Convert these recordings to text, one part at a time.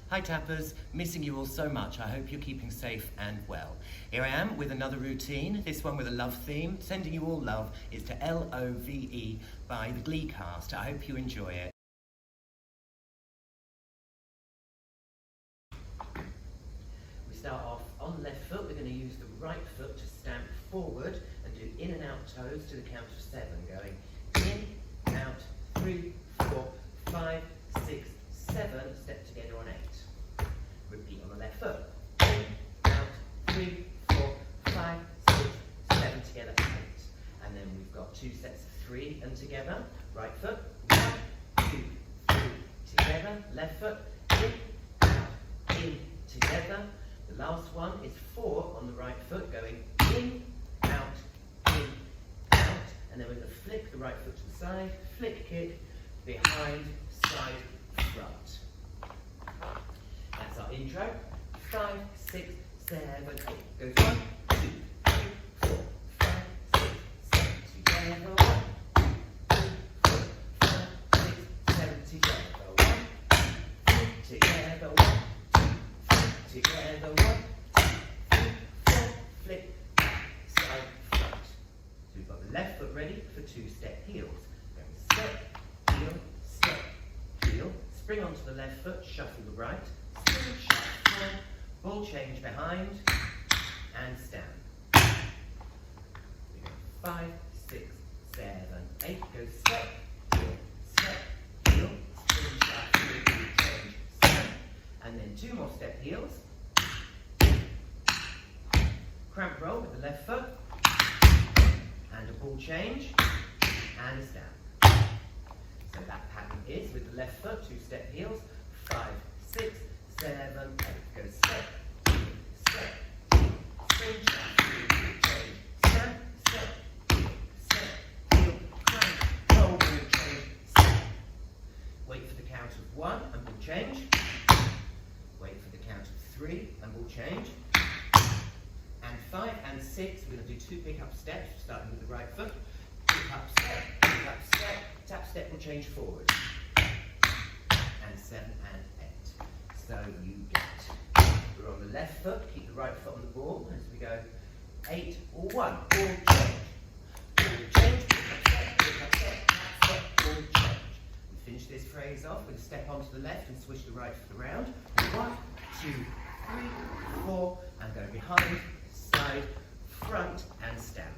Hi tappers, missing you all so much. I hope you're keeping safe and well. Here I am with another routine, this one with a love theme. Sending you all love is to L.O.V.E by the Glee Cast. I hope you enjoy it. We start off on the left foot. We're going to use the right foot to stamp forward and do in and out toes to the count of 7. Going in, out, 3, 4, 5, 6, 7, step together on 8. Repeat on the left foot. In, out, 3, 4, 5, 6, 7, together, 8. And then we've got 2 sets of 3 and together. Right foot, 1, 2, 3, together. Left foot, in, together. The last one is 4 on the right foot, going in, out, and then we're going to flick the right foot to the side, flick kick, behind, side, front. That's our intro. 5, 6, 7, 8. Goes 1, 2, 3, 4, 5, 6, 7. Together. 1, 2, 3, 4, 5, 6, 7. Together. 1, 2, together. 1, 2, together. 1, 2, 3, 4. Flick, side, front. So we've got the left foot ready for 2-step heels. Going step, heel, step, heel. Spring onto the left foot, shuffle the right. Spring, shuffle, ball change behind, and stand. We go 5, 6, 7, 8. Go step, heel, spring, shuffle, ball change, stand. And then 2 more step heels. Cramp roll with the left foot, and a ball change, and a stand. So that pattern is with the left foot, 2-step heels, 5, 6, 7, 8. Go step, spring, shuffle, change, stand, step, heel, crank, roll, ball change, stand. Wait for the count of 1 and ball change. Wait for the count of 3 and ball change. And 5 and 6, we're going to do 2 pick-up steps, starting with the right foot. Pick-up step, tap step will change forward. And 7 and 8. So you get, we're on the left foot, keep the right foot on the ball as we go 8 or 1, ball change. Ball change, pick-up step, tap step, ball change. We finish this phrase off with a step onto the left and switch the right foot around. 1, 2, 3, 4, and go behind, side, front, and stand.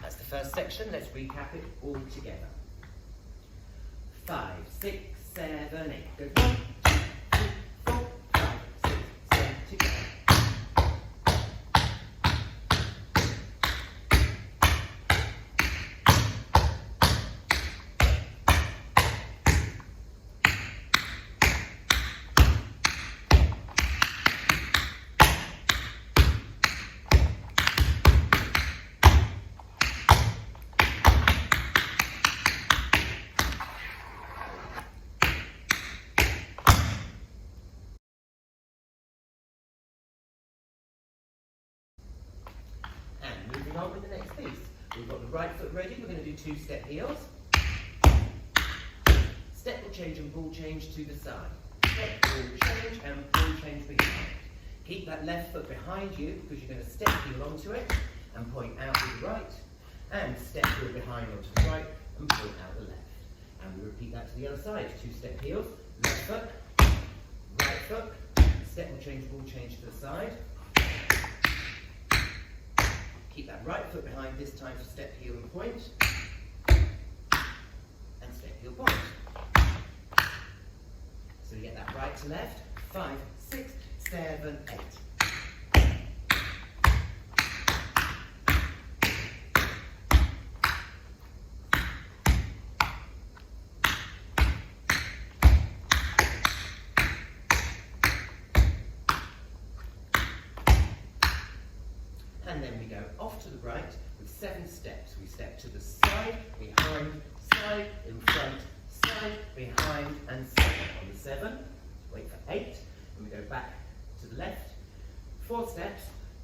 That's the first section. Let's recap it all together. 5, 6, 7, 8. Go 1, 2, 3, 4, 5, 6, 7, together. Moving on with the next piece. We've got the right foot ready. We're going to do 2-step heels. Step will change and ball change to the side. Step, ball change, and ball change behind. Keep that left foot behind you because you're going to step heel onto it and point out with the right. And step heel behind onto the right and point out the left. And we repeat that to the other side. 2-step heels. Left foot, right foot. Step will change, ball change to the side. Keep that right foot behind this time for step, heel and point. And step, heel, point. So you get that right to left. 5, 6, 7, 8. And then we go off to the right with 7 steps. We step to the side, behind, side, in front, side, behind, and side. On the 7, wait for 8, and we go back to the left. 4 steps,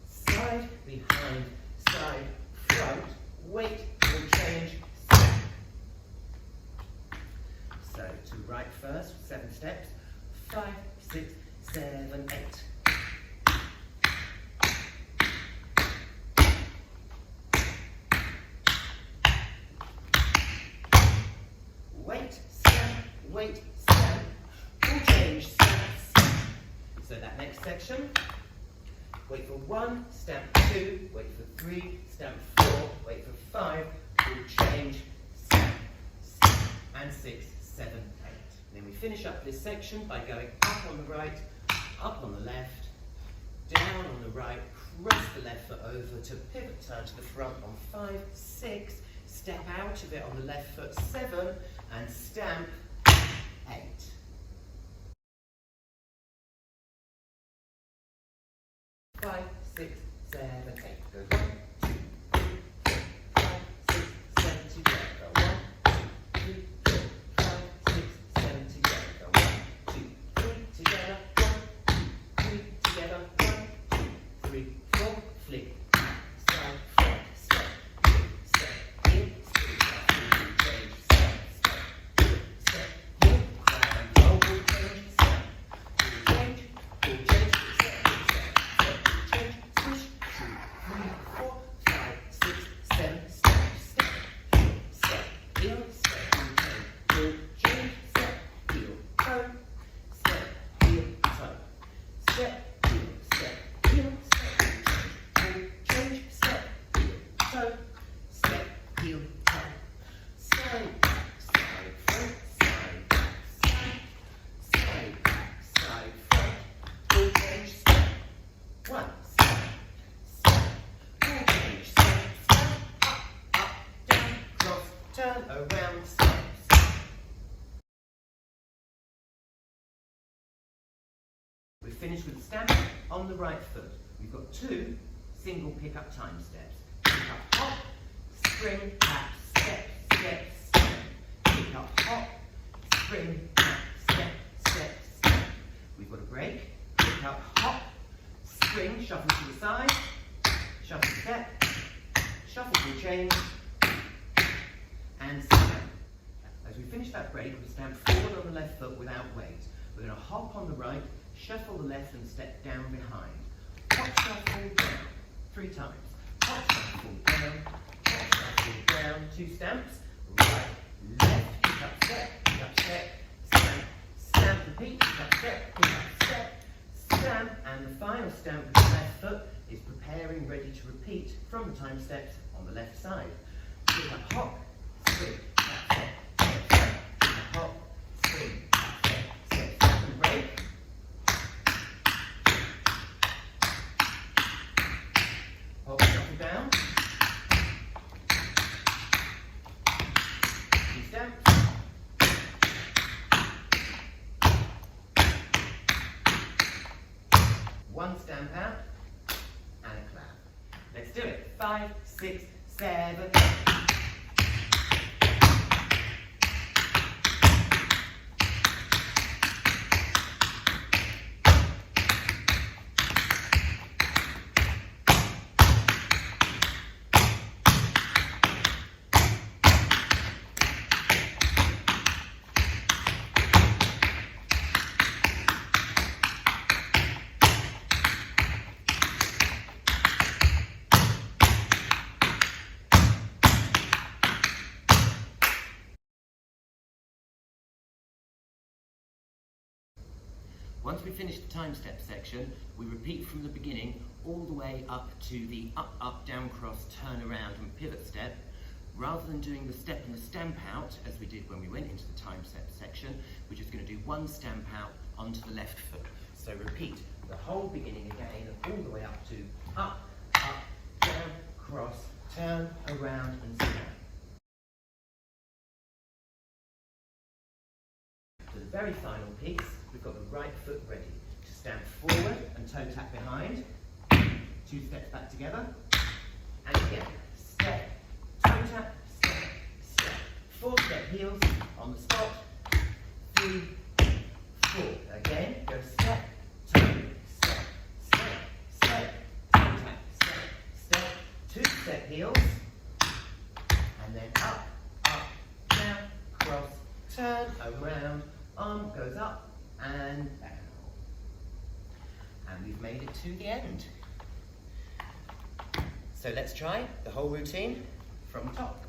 side, behind, side, front, wait, will change, step. So to right. right first, 7 steps. 5, 6, 7, 8. Wait, stamp, wait, stamp. Full change, stamp, stamp. So that next section, wait for 1, stamp 2, wait for 3, stamp 4, wait for 5, full change, stamp, stamp, and 6, 7, 8. Then we finish up this section by going up on the right, up on the left, down on the right, cross the left foot over to pivot turn to the front on 5, 6, step out of it on the left foot 7, and stamp 8. Five, 6, 7, 8. Go 1, 2, 3, 4, 5, 6, 7 together. Go 1, 2, 3, 4, 5, 6, 7 together. Go 1, 2, 3 together. 1, 2, 3 together. 1, 2, 3, 4. Flick. Side, front, step, heel, step, heel, spin, full change, step, step, heel, step, heel, grab and roll, full change, step, full change, step, step, change, switch, 2, 3, 4, 5, 6, 7, step, step, heel, step, full change, step, heel, toe, step, heel, toe, step, heel, step, heel, step, full change, step, heel, toe, step, heel, toe, side back, side front, side back, side back, side front, full change, step, 1, step, step, full change, step, step, up, down, cross, turn, around, step, step. We finish with stamp on the right foot. We've got 2 single pick-up time steps. Pick up, hop, spring, tap, step, step, step. Pick up, hop, spring, tap, step, step, step. We've got a break. Pick up, hop, spring, shuffle to the side, shuffle step, shuffle to change, and stamp. As we finish that break, we stamp forward on the left foot without weight. We're going to hop on the right, shuffle the left and step down behind. Hop, shuffle, down, 3 times. Hop, shuffle, down, hop, shuffle, down, 2 stamps. Right, left, pick up, step, stamp, stamp, repeat, pick up, step, stamp, and the final stamp with the left foot is preparing, ready to repeat from the time steps on the left side. Pick up, hop, spring, tap, step, step, pick up, hop, spring, tap, step, step, and break. Hop, shuffle down. 2 stamps. One stamp out and a clap. Let's do it. 5, 6, 7, 8. Once we finish the time step section, we repeat from the beginning all the way up to the up, up, down, cross, turn around and pivot step. Rather than doing the step and the stamp out, as we did when we went into the time step section, we're just going to do 1 stamp out onto the left foot. So repeat the whole beginning again, all the way up to up, down, cross, turn, around and stamp. For the very final piece, we've got the right foot ready to stamp forward and toe tap behind, 2 steps back together, and again, step, toe tap, step, step, 4 step heels on the spot, 3, 4, again, go step, toe, step, step, step, toe tap, step, step, 2 step heels, and then up, down, cross, turn, around, arm goes up and down. And we've made it to the end. So let's try the whole routine from top.